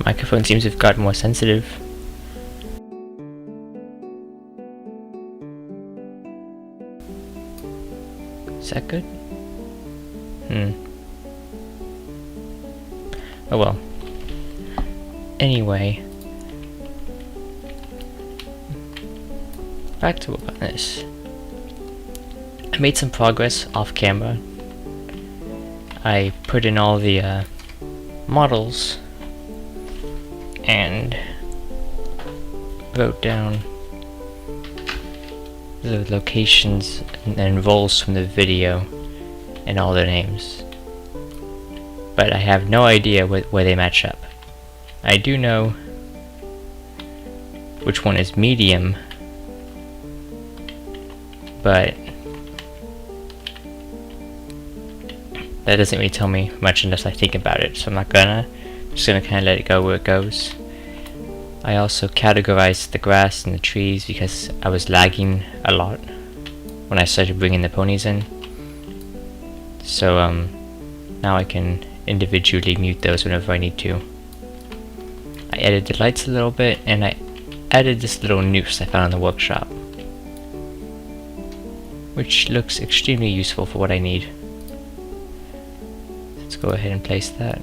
Microphone seems to have gotten more sensitive. Is that good? Oh well. Anyway. Back to this. I made some progress off camera. I put in all the models and wrote down the locations and roles from the video and all their names. But I have no idea where they match up. I do know which one is medium, but that doesn't really tell me much unless I think about it, so I'm just gonna kind of let it go where it goes. I also categorized the grass and the trees because I was lagging a lot when I started bringing the ponies in. So now I can individually mute those whenever I need to. I added the lights a little bit, and I added this little noose I found in the workshop, which looks extremely useful for what I need. Let's go ahead and place that.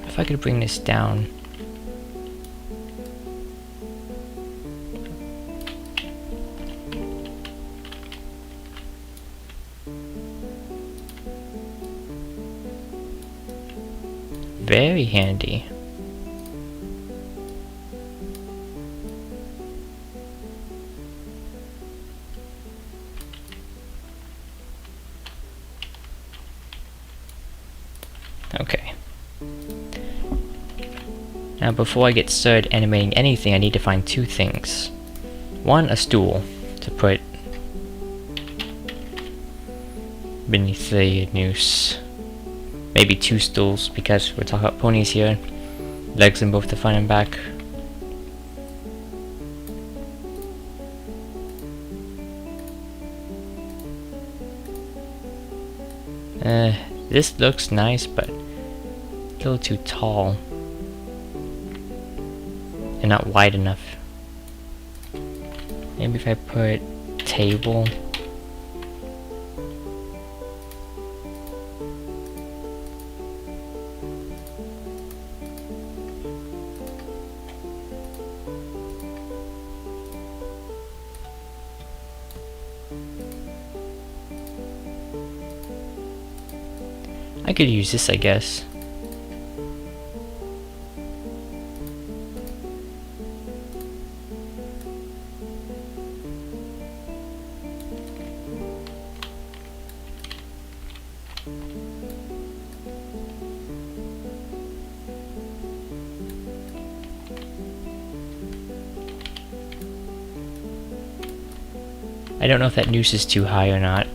If I could bring this down. Very handy. Okay. Now before I get started animating anything, I need to find two things. One, a stool to put beneath the noose. Maybe two stools because we're talking about ponies here. Legs in both the front and back. This looks nice, but a little too tall. And not wide enough. Maybe if I put table. I could use this, I guess. I don't know if that noose is too high or not.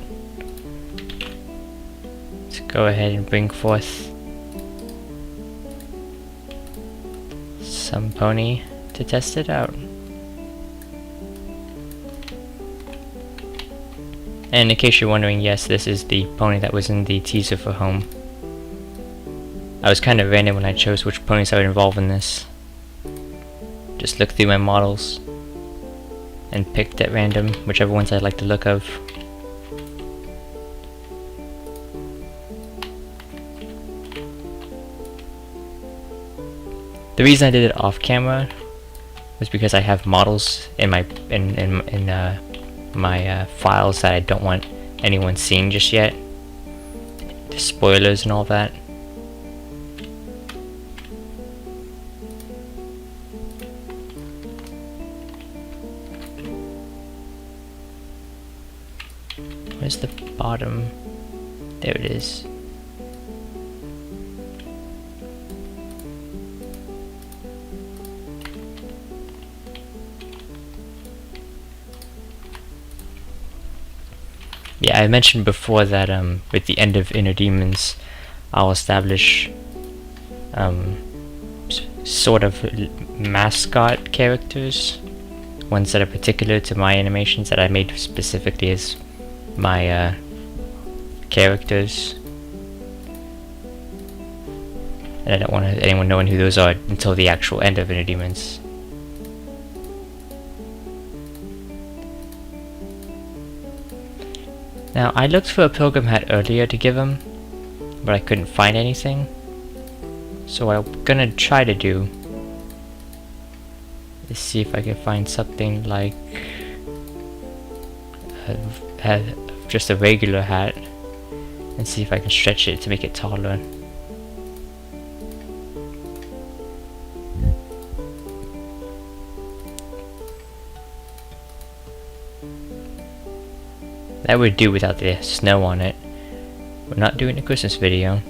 Let's go ahead and bring forth some pony to test it out. And in case you're wondering, yes, this is the pony that was in the teaser for Home. I was kind of random when I chose which ponies I would involve in this. Just looked through my models and picked at random whichever ones I like the look of. The reason I did it off camera was because I have models in my files that I don't want anyone seeing just yet. The spoilers and all that. Where's the bottom? There it is. Yeah, I mentioned before that with the end of Inner Demons, I'll establish sort of mascot characters, ones that are particular to my animations that I made specifically as my characters. And I don't want anyone knowing who those are until the actual end of Inner Demons. Now, I looked for a pilgrim hat earlier to give him, but I couldn't find anything. So what I'm gonna try to do is see if I can find something like just a regular hat, and see if I can stretch it to make it taller. That would do without the snow on it. We're not doing a Christmas video.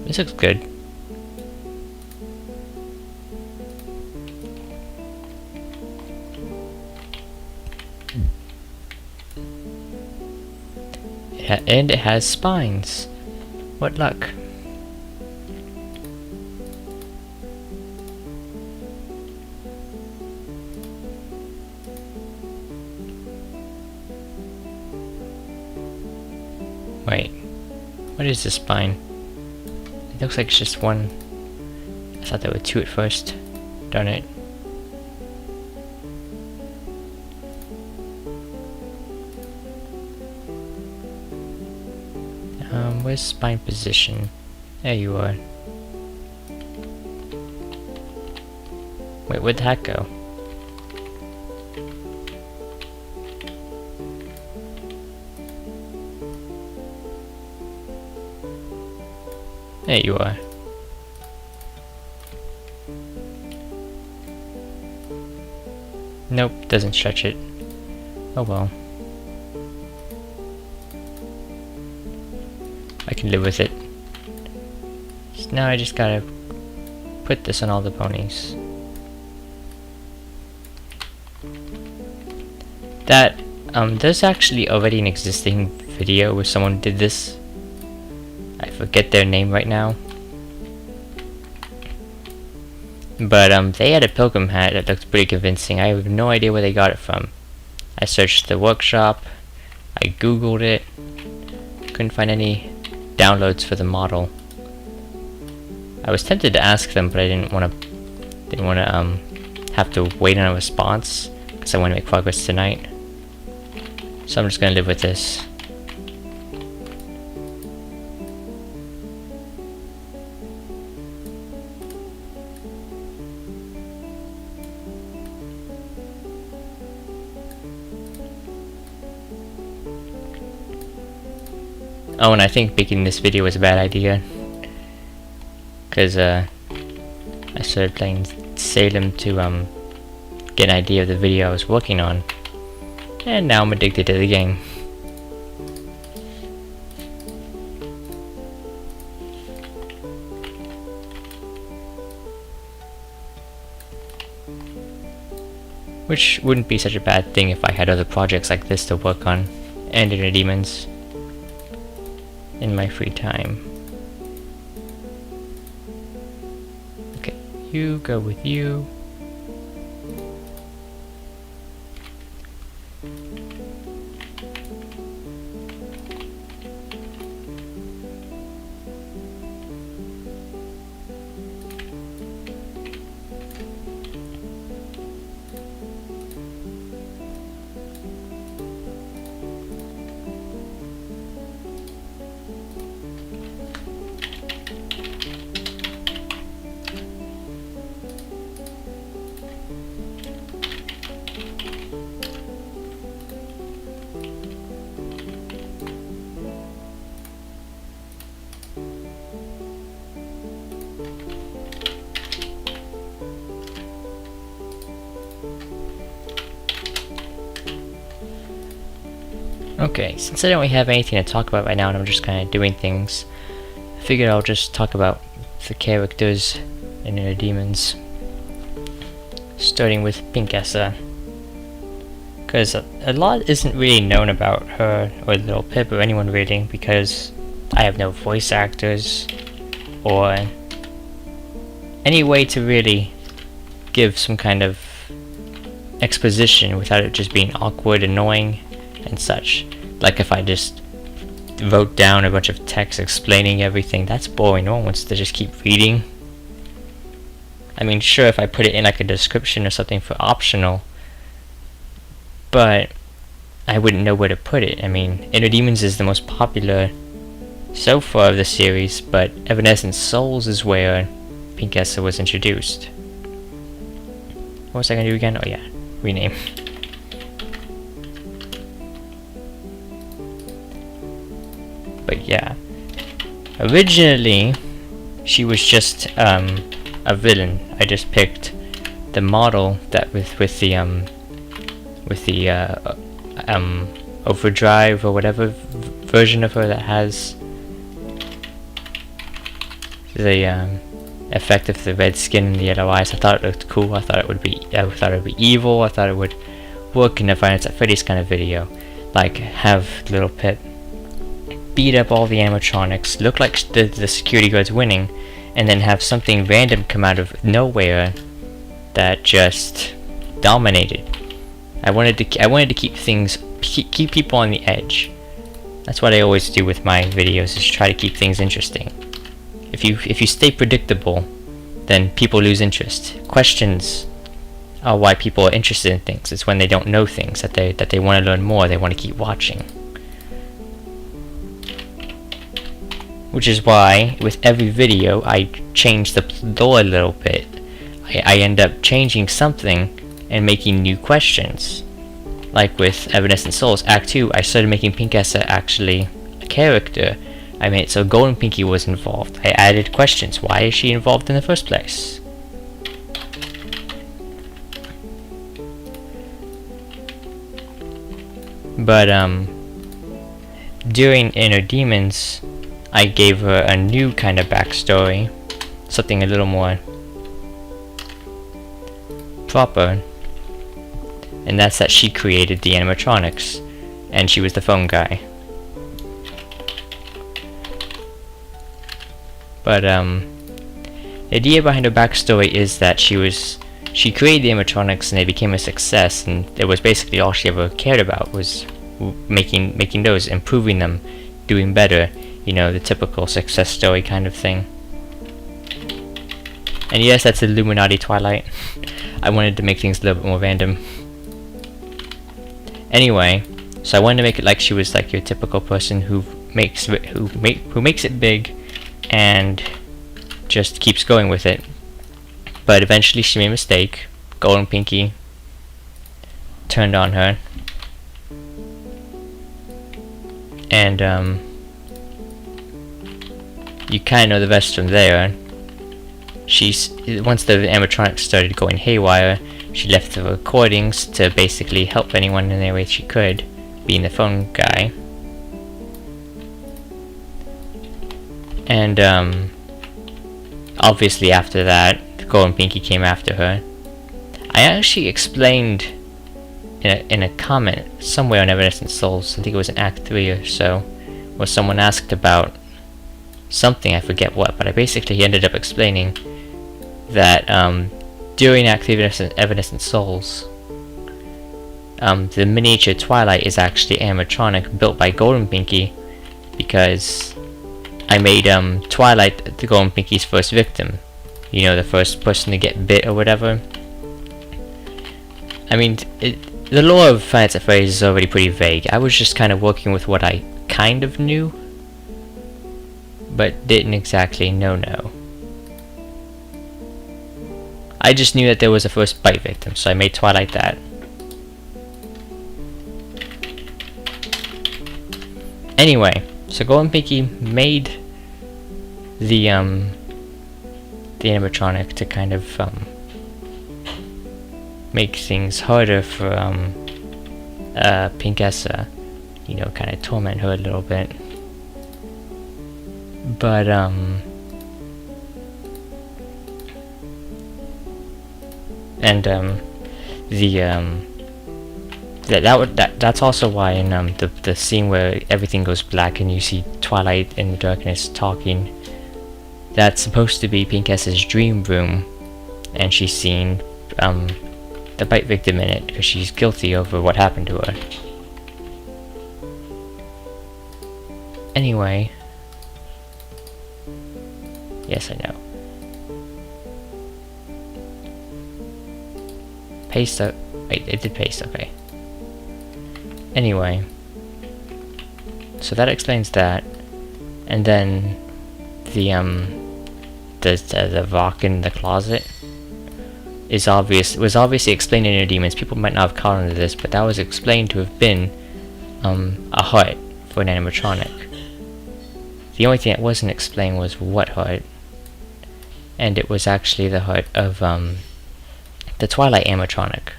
This looks good. And it has spines. What luck. Wait, what is this spine? It looks like it's just one. I thought there were two at first. Darn it. Where's spine position? There you are. Wait, where'd the hat go? There you are. Nope, doesn't stretch it. Oh well. I can live with it. So now I just gotta put this on all the ponies. That, there's actually already an existing video where someone did this. I forget their name right now. But they had a pilgrim hat that looked pretty convincing. I have no idea where they got it from. I searched the workshop, I googled it, couldn't find any downloads for the model. I was tempted to ask them, but I didn't want to have to wait on a response because I want to make progress tonight. So I'm just gonna live with this. Oh, and I think making this video was a bad idea, because I started playing Salem to get an idea of the video I was working on, and now I'm addicted to the game. Which wouldn't be such a bad thing if I had other projects like this to work on, and Inner Demons, in my free time. Okay, you go with you. Okay, since I don't really have anything to talk about right now and I'm just kind of doing things, I figured I'll just talk about the characters and their demons. Starting with Pinkessa. Because a lot isn't really known about her or Little Pip or anyone really, because I have no voice actors or any way to really give some kind of exposition without it just being awkward, annoying, and such. Like if I just wrote down a bunch of text explaining everything, that's boring. No one wants to just keep reading. I mean, sure, if I put it in like a description or something for optional, but I wouldn't know where to put it. I mean, Inner Demons is the most popular so far of the series, but Evanescent Souls is where Pinkessa was introduced. What was I gonna do again? Oh yeah, rename. But yeah, originally she was just a villain. I just picked the model that with the overdrive or whatever version of her that has the effect of the red skin and the yellow eyes. I thought it looked cool. I thought it would be evil. I thought it would work in a Five Nights at Freddy's kind of video. Like have Little Pip beat up all the animatronics, look like the security guard's winning, and then have something random come out of nowhere that just dominated. I wanted to keep things, keep people on the edge. That's what I always do with my videos, is try to keep things interesting. If you stay predictable, then people lose interest. Questions are why people are interested in things. It's when they don't know things that they want to learn more. They want to keep watching. Which is why with every video I change the lore a little bit. I end up changing something and making new questions. Like with Evanescent Souls, Act 2, I started making Pinkessa actually a character. I made it so Golden Pinky was involved. I added questions. Why is she involved in the first place? But during Inner Demons, I gave her a new kind of backstory. Something a little more proper. And that's that she created the animatronics, and she was the phone guy. But the idea behind her backstory is that she created the animatronics and they became a success, and it was basically all she ever cared about was making those, improving them, doing better. You know, the typical success story kind of thing. And yes, that's Illuminati Twilight. I wanted to make things a little bit more random. Anyway, so I wanted to make it like she was like your typical person who makes it big and just keeps going with it. But eventually she made a mistake. Golden Pinky turned on her. And you kind of know the rest from there. Once the animatronics started going haywire, she left the recordings to basically help anyone in any way she could, being the phone guy. And obviously after that, Golden Pinky came after her. I actually explained in a comment somewhere on Evanescent Souls, I think it was in Act 3 or so, where someone asked about something, I forget what, but I basically ended up explaining that during Act 3 of Evanescent Souls, the miniature Twilight is actually animatronic built by Golden Pinky, because I made Twilight the Golden Pinky's first victim. You know, the first person to get bit or whatever. I mean, the lore of Five Nights at Freddy's is already pretty vague. I was just kind of working with what I kind of knew, but didn't exactly know. I just knew that there was a first bite victim, so I made Twilight that. Anyway, so Golden Pinky made the animatronic to kind of make things harder for Pinkessa. you know, kind of torment her a little bit. But that's also why in the scene where everything goes black and you see Twilight in the darkness talking, that's supposed to be Pinkessa's dream room, and she's seen the bite victim in it because she's guilty over what happened to her. Anyway, yes, I know. Paste up. Wait, it did paste. Okay. Anyway, so that explains that, and then the rock in the closet was obviously explained in Inner Demons. People might not have caught on to this, but that was explained to have been a heart for an animatronic. The only thing that wasn't explained was what heart, and it was actually the heart of the Twilight animatronic.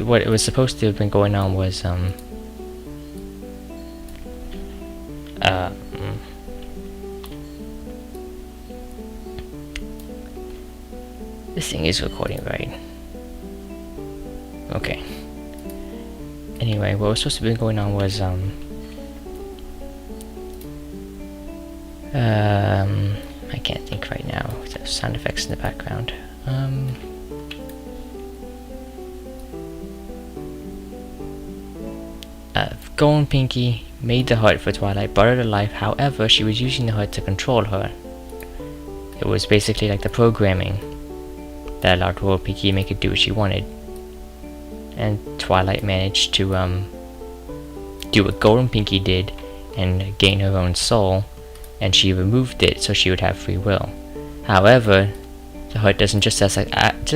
What it was supposed to have been going on was this thing is recording, right? Okay. Anyway, what was supposed to be going on was I can't think right now. There's sound effects in the background. Golden Pinky made the heart for Twilight, brought her to life. However, she was using the heart to control her. It was basically like the programming that allowed Golden Pinky to make it do what she wanted. And Twilight managed to do what Golden Pinky did and gain her own soul, and she removed it so she would have free will. However, the heart doesn't just act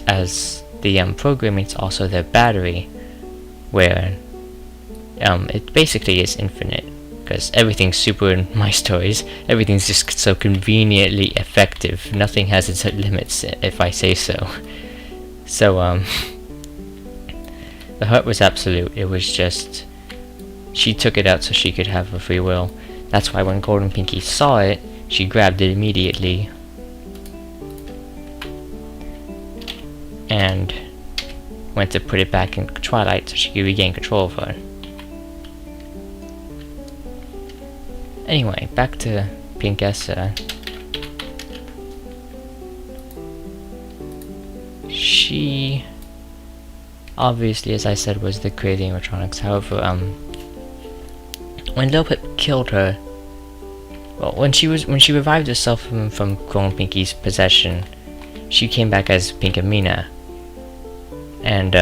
as the programming, it's also their battery, where it basically is infinite, because everything's super in my stories. Everything's just so conveniently effective. Nothing has its limits, if I say so. So the heart was absolute. It was just, she took it out so she could have her free will. That's why when Golden Pinky saw it, she grabbed it immediately and went to put it back in Twilight so she could regain control of her. Anyway, back to Pinkessa. She obviously, as I said, was the creator of animatronics. However, when Lil Pip killed her, well, when she revived herself from Golden Pinky's possession, she came back as Pinkamena. And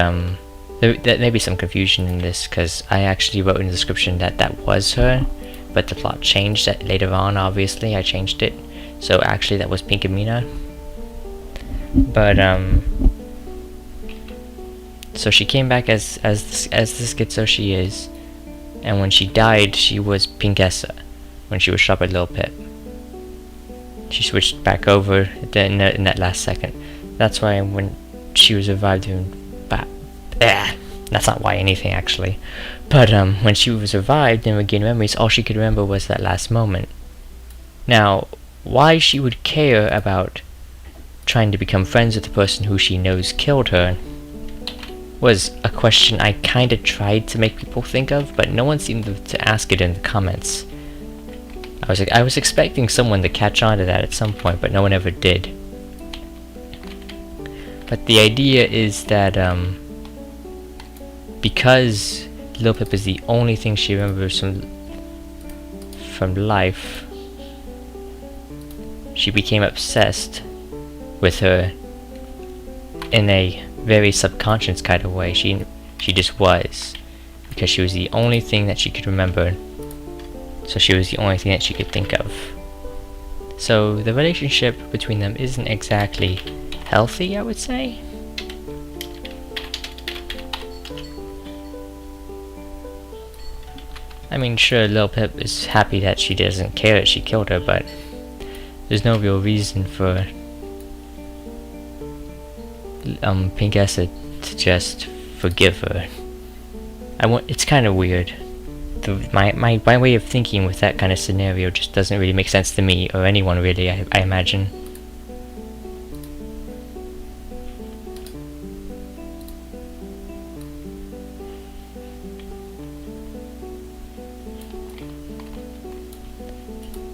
there may be some confusion in this, because I actually wrote in the description that was her, but the plot changed that later on. Obviously, I changed it, so actually that was Pinkamena. But so she came back as the schizo she is, and when she died, she was Pinkessa. When she was shot by Lil Pip, she switched back over in that last second. That's why when she was revived, that's not why anything actually. But when she was revived and regained memories, all she could remember was that last moment. Now, why she would care about trying to become friends with the person who she knows killed her was a question I kinda tried to make people think of, but no one seemed to ask it in the comments. I was expecting someone to catch on to that at some point, but no one ever did. But the idea is that because Lil Pip is the only thing she remembers from life, she became obsessed with her in a very subconscious kind of way. She just was, because she was the only thing that she could remember, so she was the only thing that she could think of. So the relationship between them isn't exactly healthy, I would say. I mean, sure, Lil Pip is happy that she doesn't care that she killed her, but there's no real reason for Pinkessa to just forgive her. It's kind of weird. My way of thinking with that kind of scenario just doesn't really make sense to me, or anyone really, I imagine.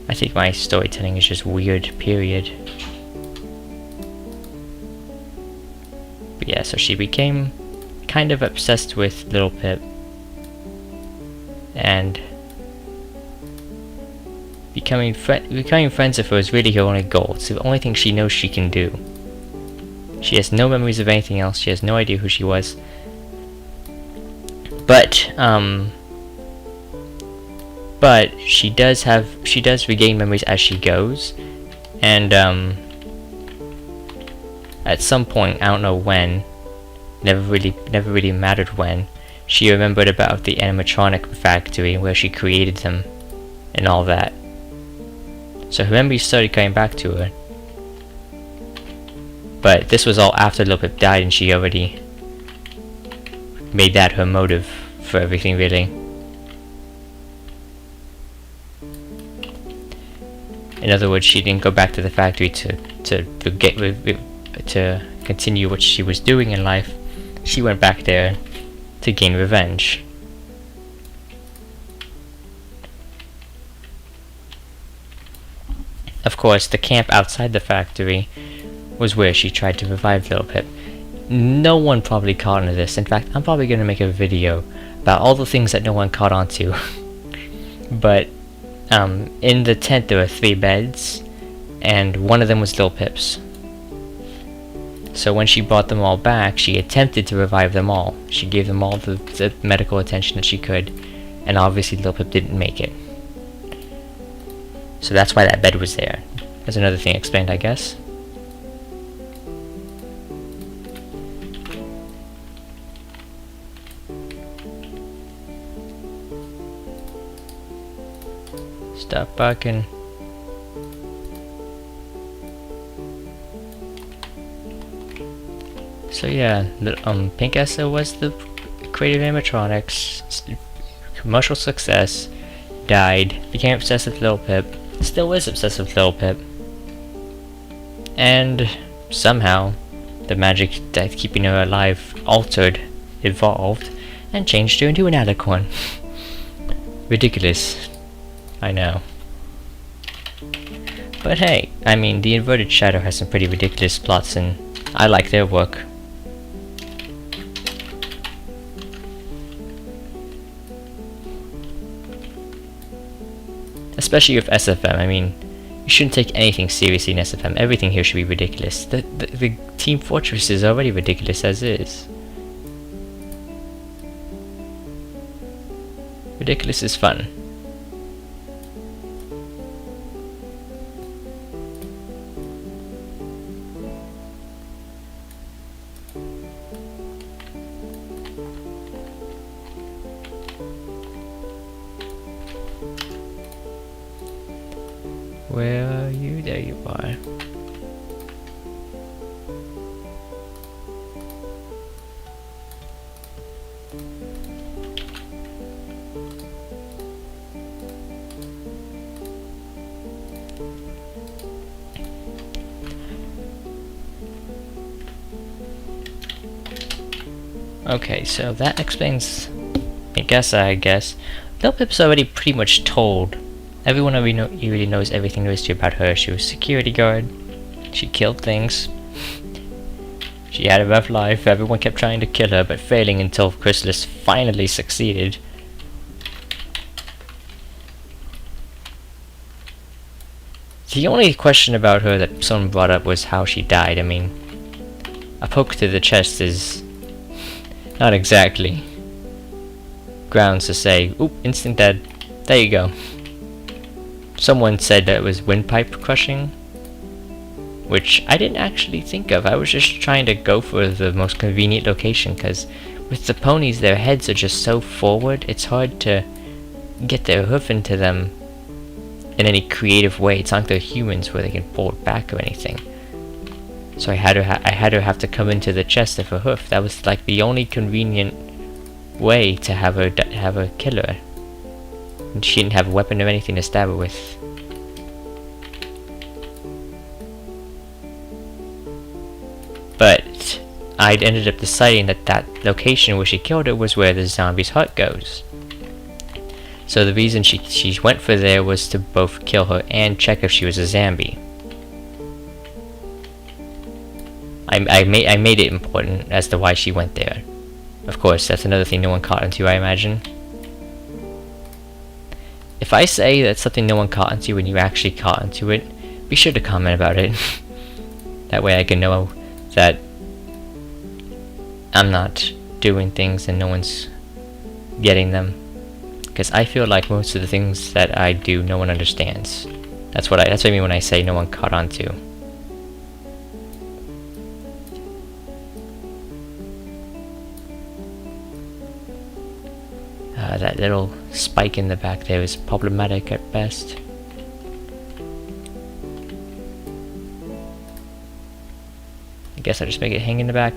I think my storytelling is just weird, period. But yeah, so she became kind of obsessed with Little Pip. And becoming friends with her is really her only goal. It's the only thing she knows she can do. She has no memories of anything else. She has no idea who she was. But she does regain memories as she goes, and at some point, I don't know when, never really mattered when, she remembered about the animatronic factory where she created them and all that. So her memories started coming back to her. But this was all after Little Pip died, and she already made that her motive for everything, really. In other words, she didn't go back to the factory to continue what she was doing in life. She went back there to gain revenge. Of course, the camp outside the factory was where she tried to revive Little Pip. No one probably caught on to this. In fact, I'm probably going to make a video about all the things that no one caught on to. But in the tent there were 3 beds, and one of them was Little Pip's. So when she brought them all back, she attempted to revive them all. She gave them all the medical attention that she could, and obviously Little Pip didn't make it. So that's why that bed was there. There's another thing explained, I guess. Stop barking. So yeah, Pink Essa was the creator of animatronics, commercial success, died, became obsessed with Little Pip, still is obsessed with Little Pip, and somehow the magic that's keeping her alive altered, evolved, and changed her into an alicorn. Ridiculous. I know. But hey, I mean, the Inverted Shadow has some pretty ridiculous plots, and I like their work. Especially with SFM, I mean, you shouldn't take anything seriously in SFM. Everything here should be ridiculous. The Team Fortress is already ridiculous as is. Ridiculous is fun. Where are you? There you are. Okay, so that explains I guess. Little Pip's already pretty much told. Everyone already knows everything there is to about her. She was a security guard. She killed things. She had a rough life. Everyone kept trying to kill her, but failing until Chrysalis finally succeeded. The only question about her that someone brought up was how she died. I mean, a poke to the chest is not exactly grounds to say, oop, instant dead. There you go. Someone said that it was windpipe crushing, which I didn't actually think of. I was just trying to go for the most convenient location, because with the ponies, their heads are just so forward, it's hard to get their hoof into them in any creative way. It's not like they're humans where they can pull it back or anything. So I had her have to come into the chest of her hoof. That was like the only convenient way to have her kill her. And she didn't have a weapon or anything to stab her with. But I'd ended up deciding that that location where she killed her was where the zombie's heart goes. So the reason she went for there was to both kill her and check if she was a zombie. I made it important as to why she went there. Of course, that's another thing no one caught onto, I imagine. If I say that's something no one caught onto and you actually caught onto it, be sure to comment about it. That way I can know that I'm not doing things and no one's getting them. Because I feel like most of the things that I do, no one understands. That's what I mean when I say no one caught onto. That little spike in the back there is problematic at best. I guess I'll just make it hang in the back.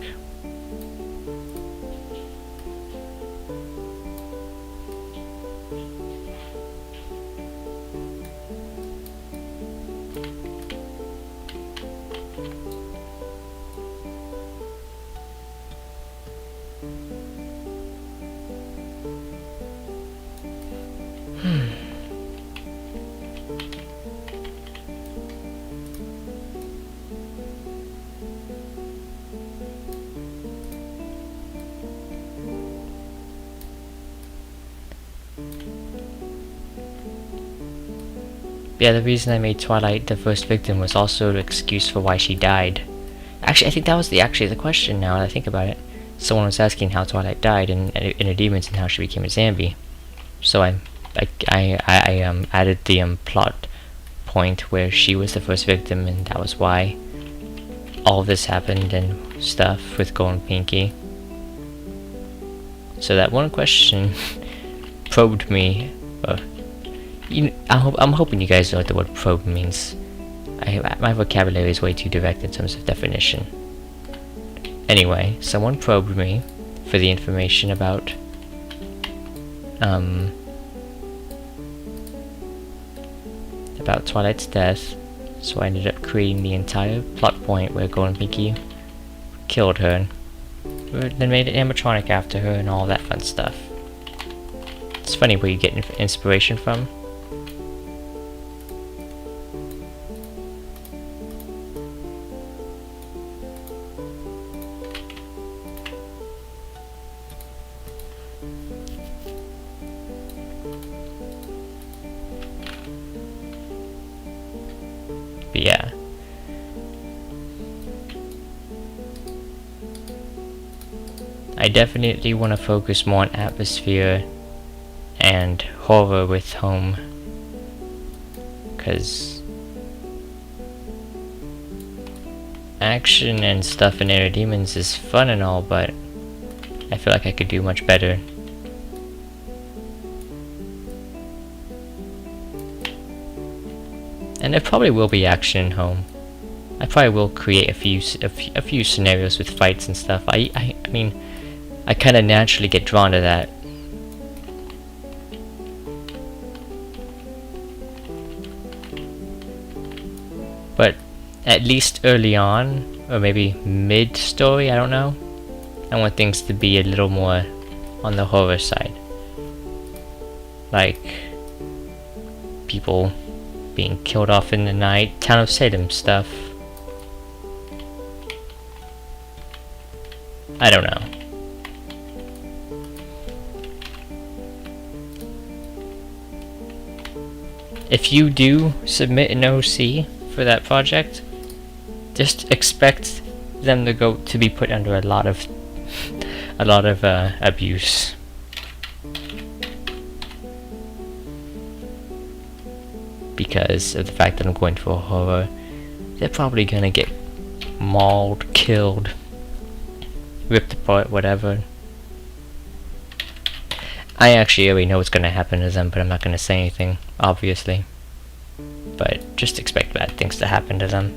Yeah, the reason I made Twilight the first victim was also an excuse for why she died. Actually, I think that was the question now that I think about it. Someone was asking how Twilight died in her demons and how she became a zombie. So I added the plot point where she was the first victim and that was why all of this happened and stuff with Golden Pinky. So that one question probed me. I'm hoping you guys know what the word probe means. My vocabulary is way too direct in terms of definition. Anyway, someone probed me for the information about Twilight's death, so I ended up creating the entire plot point where Golden Pinky killed her, and then made an animatronic after her and all that fun stuff. It's funny where you get inspiration from. But yeah. I definitely want to focus more on atmosphere and horror with Home, because action and stuff in Inner Demons is fun and all, but I feel like I could do much better. And there probably will be action in Home. I probably will create a few scenarios with fights and stuff. I mean, I kind of naturally get drawn to that. But at least early on, or maybe mid-story, I don't know, I want things to be a little more on the horror side. Like people being killed off in the night, Town of Salem stuff. I don't know. If you do submit an OC for that project, just expect them to be put under a lot of abuse. Because of the fact that I'm going for horror, they're probably gonna get mauled, killed, ripped apart, whatever. I actually already know what's gonna happen to them, but I'm not gonna say anything, obviously. But just expect bad things to happen to them.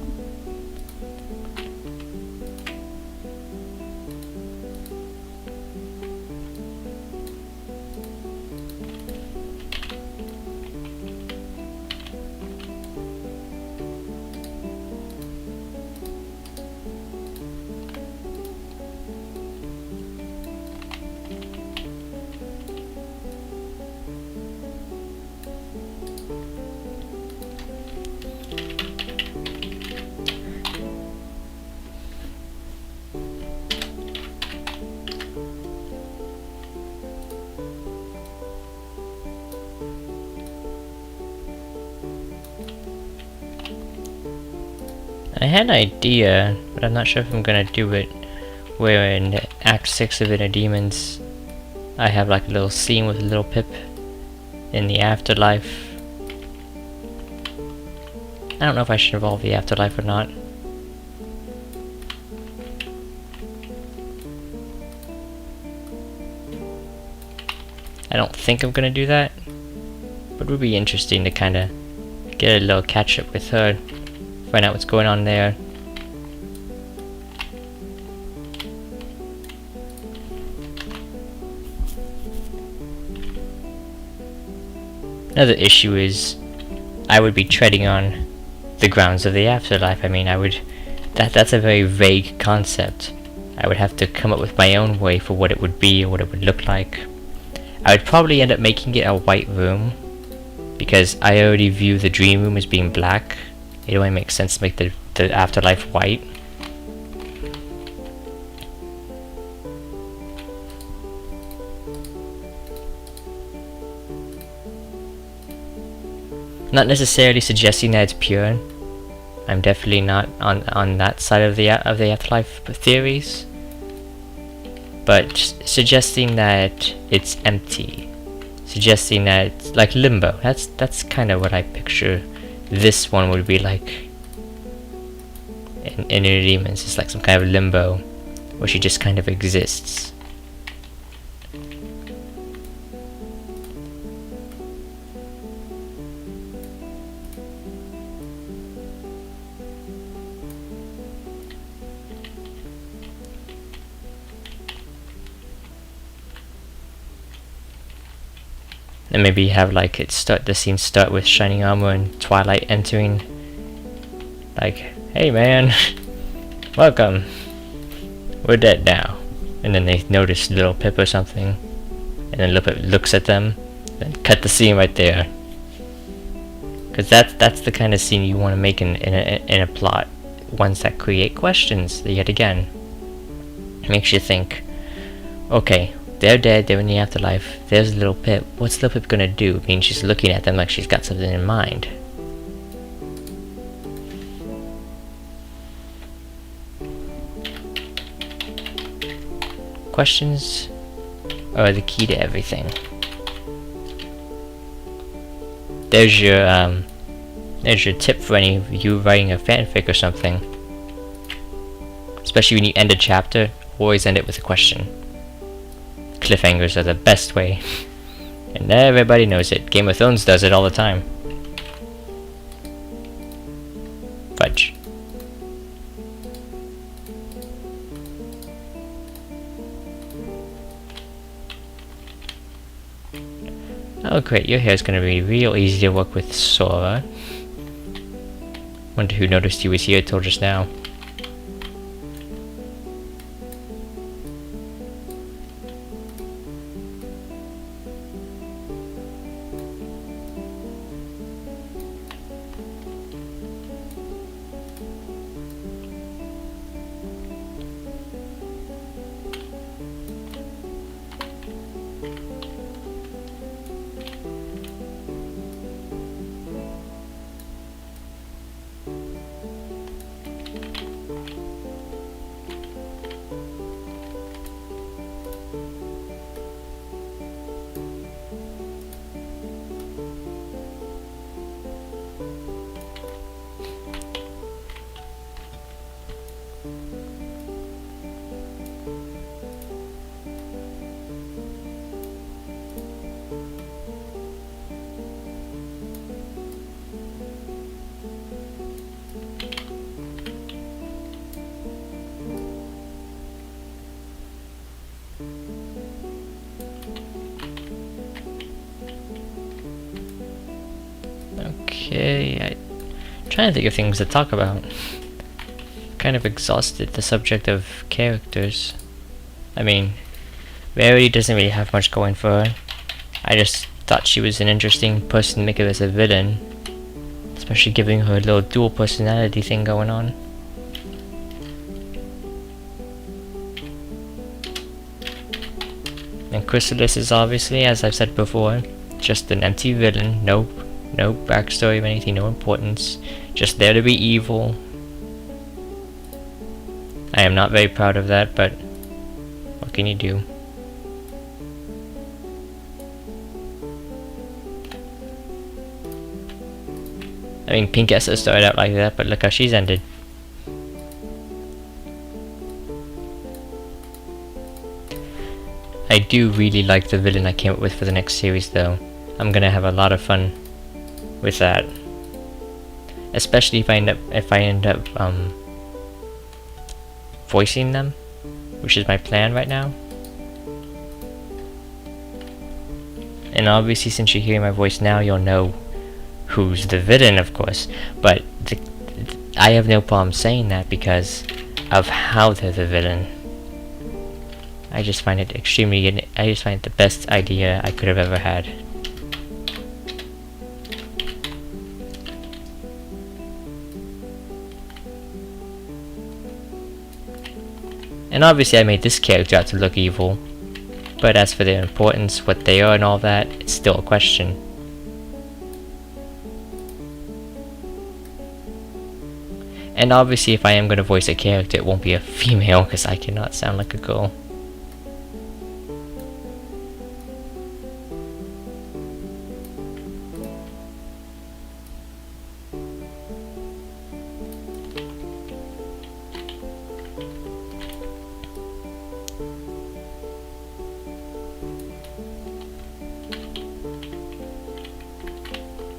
I had an idea, but I'm not sure if I'm gonna do it, where in Act 6 of Inner Demons, I have like a little scene with little Pip in the afterlife. I don't know if I should involve the afterlife or not. I don't think I'm gonna do that, but it would be interesting to kinda get a little catch up with her, find out what's going on there. Another issue is I would be treading on the grounds of the afterlife. I mean, that's a very vague concept. I would have to come up with my own way for what it would be or what it would look like. I would probably end up making it a white room, because I already view the dream room as being black. It only makes sense to make the afterlife white. Not necessarily suggesting that it's pure. I'm definitely not on that side of the afterlife theories, but suggesting that it's empty, suggesting that it's like limbo. That's kind of what I picture this one would be like in Inner Demons. It's like some kind of limbo where she just kind of exists. And maybe have like the scene start with Shining Armor and Twilight entering, like, hey man, welcome, we're dead now. And then they notice little Pip or something, and then Little Pip looks at them, then cut the scene right there. Because that's the kind of scene you want to make in a plot, ones that create questions yet again. It makes you think, okay, they're dead, they're in the afterlife, there's Little Pip, what's Little Pip gonna do? I mean, she's looking at them like she's got something in mind. Questions are the key to everything. There's your tip for any of you writing a fanfic or something. Especially when you end a chapter, always end it with a question. Cliffhangers are the best way, and everybody knows it. Game of Thrones does it all the time. Fudge. Oh great, your hair's gonna be real easy to work with, Sora. Wonder who noticed you was here till just now. Okay, I'm trying to think of things to talk about. Kind of exhausted the subject of characters. I mean, Rarity doesn't really have much going for her. I just thought she was an interesting person to make her as a villain, especially giving her a little dual personality thing going on. And Chrysalis is obviously, as I've said before, just an empty villain. No backstory of anything, no importance. Just there to be evil. I am not very proud of that, but what can you do? I mean, Pink Essa started out like that, but look how she's ended. I do really like the villain I came up with for the next series though. I'm gonna have a lot of fun with that. Especially if I end up voicing them, which is my plan right now. And obviously since you're hearing my voice now, you'll know who's the villain, of course. But I have no problem saying that because of how they're the villain. I just find it the best idea I could have ever had. And obviously I made this character out to look evil, but as for their importance, what they are and all that, it's still a question. And obviously if I am going to voice a character, it won't be a female because I cannot sound like a girl.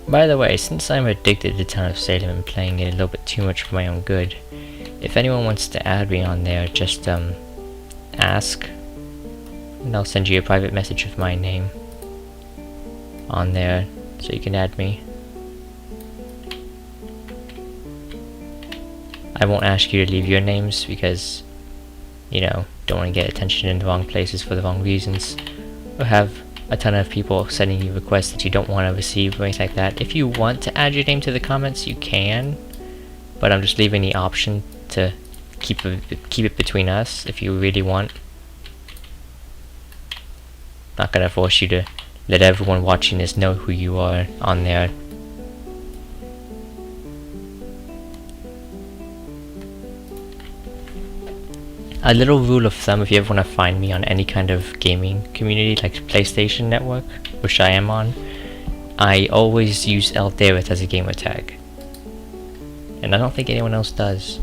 By the way, since I'm addicted to Town of Salem and playing it a little bit too much for my own good, if anyone wants to add me on there, just ask, and I'll send you a private message with my name on there, so you can add me. I won't ask you to leave your names because, you know, don't want to get attention in the wrong places for the wrong reasons, or have a ton of people sending you requests that you don't want to receive or anything like that. If you want to add your name to the comments, you can, but I'm just leaving the option to keep it between us if you really want. Not gonna force you to let everyone watching this know who you are on there. A little rule of thumb, if you ever want to find me on any kind of gaming community like PlayStation Network, which I am on, I always use Eldareth as a gamer tag. And I don't think anyone else does.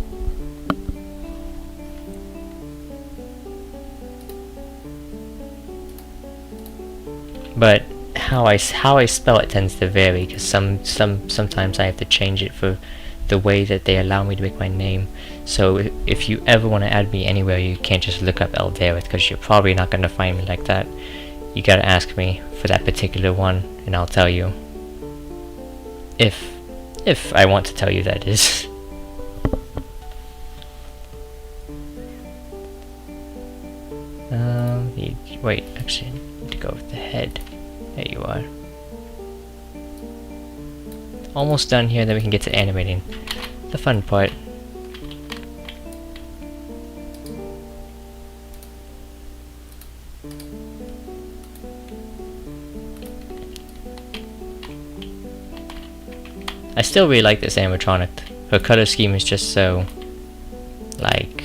But how I spell it tends to vary, because sometimes I have to change it for the way that they allow me to make my name. So if you ever want to add me anywhere, you can't just look up Eldareth, because you're probably not going to find me like that. You gotta ask me for that particular one, and I'll tell you. If I want to tell you, that is. Wait, actually, I need to go with the head. There you are. Almost done here, then we can get to animating. The fun part. I still really like this animatronic. Her color scheme is just so, like,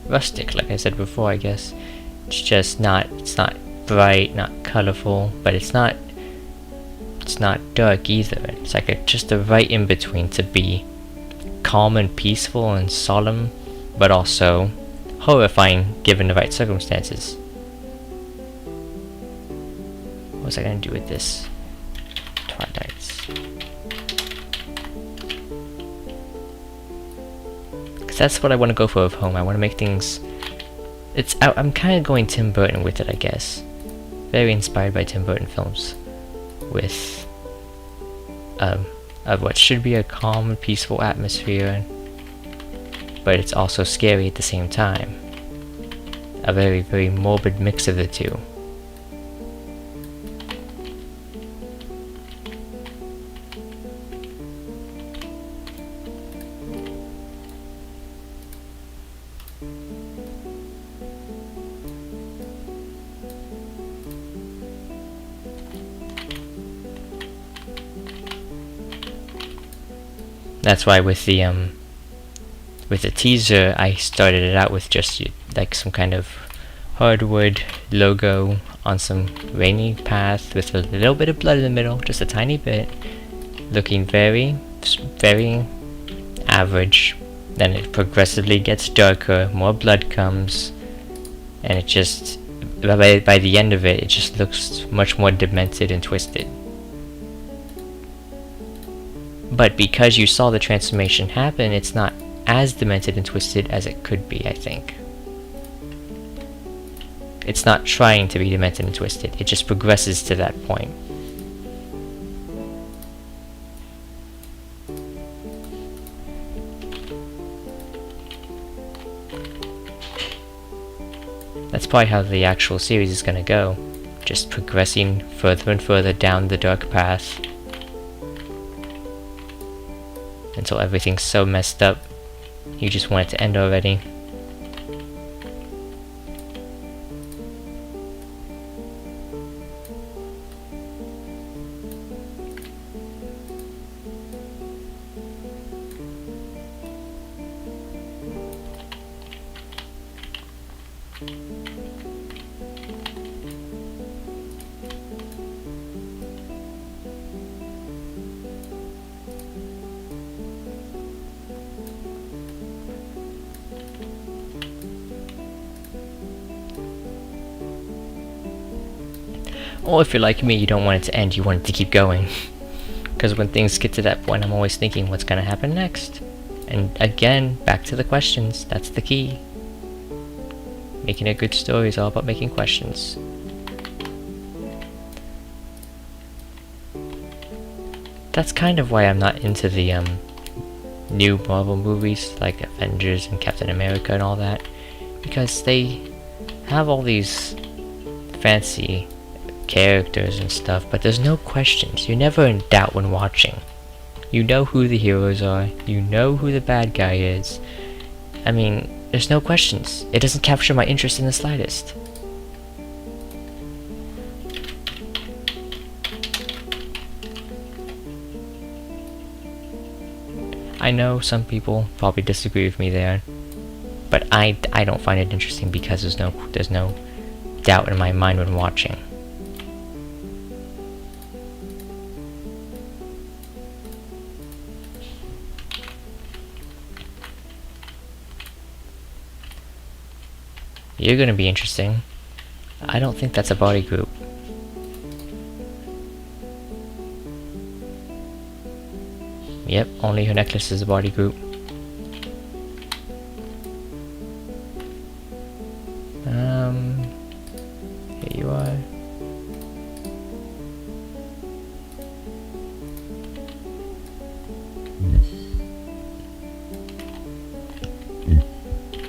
rustic, like I said before, I guess. It's just not, it's not bright, not colorful, but it's not dark either. It's like just the right in between to be calm and peaceful and solemn, but also horrifying given the right circumstances. What was I gonna do with this? Twilights. Because that's what I want to go for with home. I want to make things... I'm kind of going Tim Burton with it, I guess. Very inspired by Tim Burton films. With of what should be a calm and peaceful atmosphere, but it's also scary at the same time. A very, very morbid mix of the two. That's why with the with the teaser, I started it out with just like some kind of hardwood logo on some rainy path with a little bit of blood in the middle, just a tiny bit, looking very, very average. Then it progressively gets darker, more blood comes, and it just, by the end of it, it just looks much more demented and twisted. But because you saw the transformation happen, it's not as demented and twisted as it could be, I think. It's not trying to be demented and twisted, it just progresses to that point. That's probably how the actual series is gonna go. Just progressing further and further down the dark path until everything's so messed up you just want it to end already. Or if you're like me, you don't want it to end, you want it to keep going. Because when things get to that point, I'm always thinking, what's gonna happen next? And again, back to the questions, that's the key. Making a good story is all about making questions. That's kind of why I'm not into the new Marvel movies, like Avengers and Captain America and all that. Because they have all these fancy characters and stuff, but there's no questions. You're never in doubt when watching. You know who the heroes are, you know who the bad guy is. I mean, there's no questions. It doesn't capture my interest in the slightest. I know some people probably disagree with me there, but I don't find it interesting because there's no doubt in my mind when watching. You're gonna be interesting. I don't think that's a body group. Yep, only her necklace is a body group. Here you are.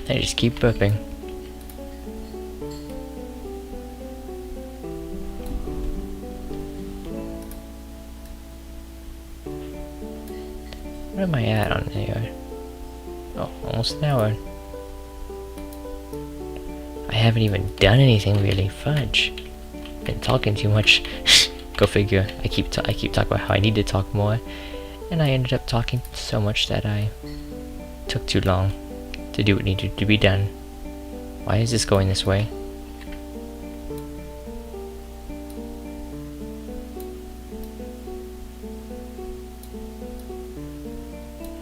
I just keep burping. Where am I at on here? Oh, almost an hour. I haven't even done anything really. Fudge. Been talking too much. Go figure. I keep talking about how I need to talk more, and I ended up talking so much that I took too long to do what needed to be done. Why is this going this way?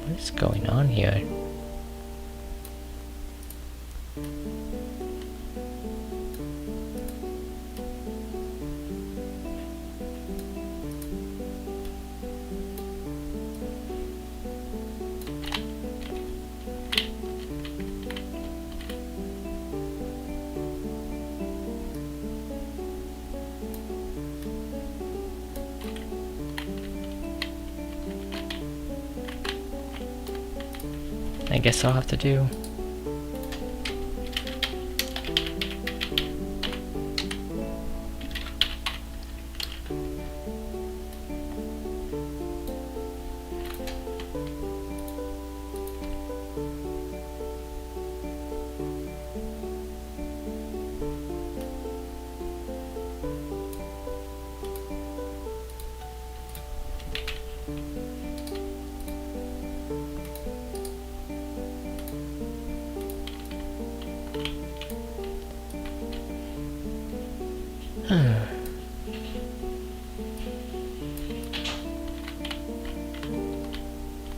What's going on here? I guess I'll have to do.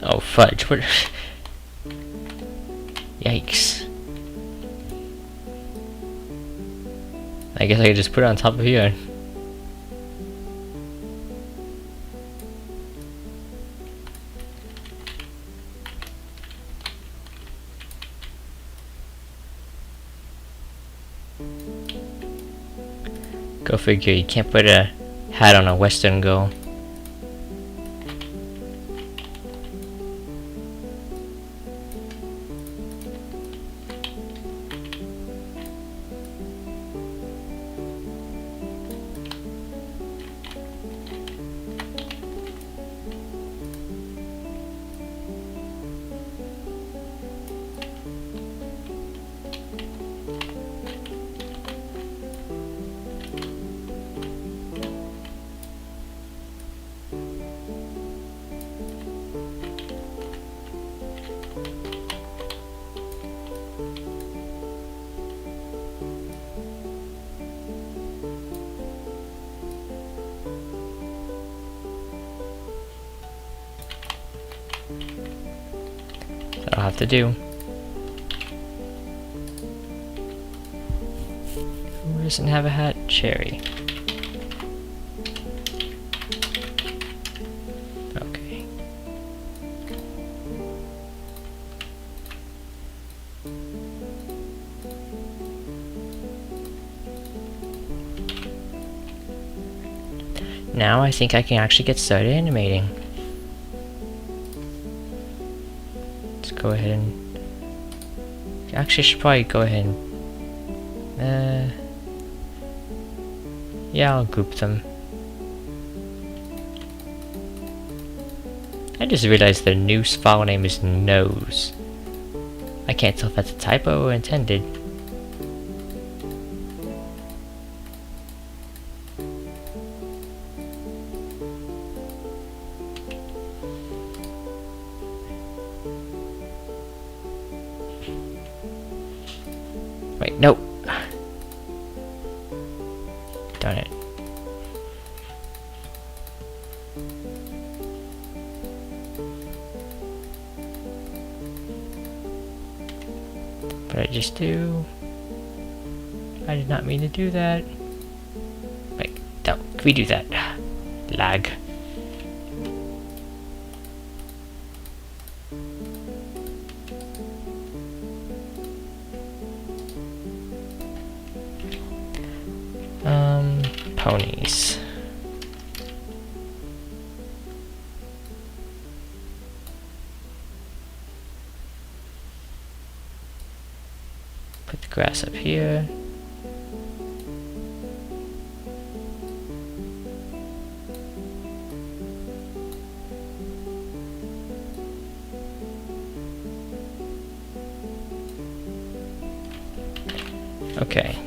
Oh fudge, what? Yikes. I guess I could just put it on top of here. Go figure, you can't put a hat on a Western girl. That'll have to do. Who doesn't have a hat? Cherry. Okay. Now I think I can actually get started animating. Let's go ahead and... Actually, I should probably go ahead and... yeah, I'll group them. I just realized the new file name is nose. I can't tell if that's a typo or intended. Wait, no! Darn it. What did I just do? I did not mean to do that. Wait, no, can we do that? Lag. Ponies. Put the grass up here. Okay.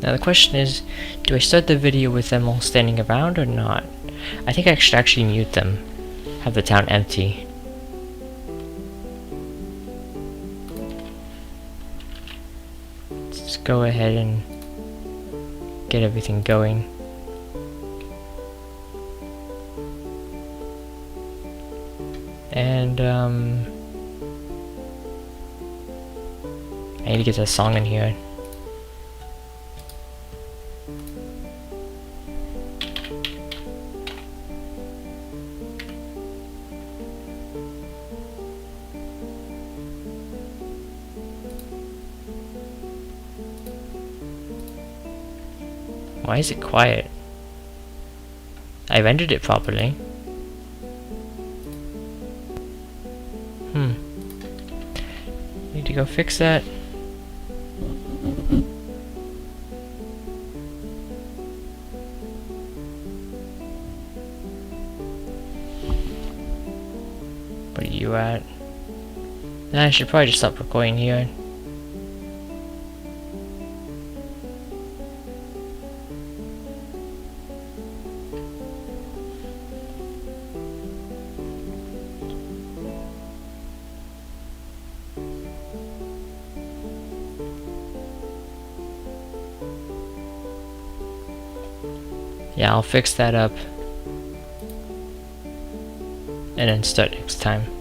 Now the question is, do I start the video with them all standing around or not? I think I should actually mute them. Have the town empty. Let's go ahead and get everything going. And I need to get that song in here. Why is it quiet? I rendered it properly. Need to go fix that. Where are you at? I should probably just stop recording here. Yeah, I'll fix that up and then start next time.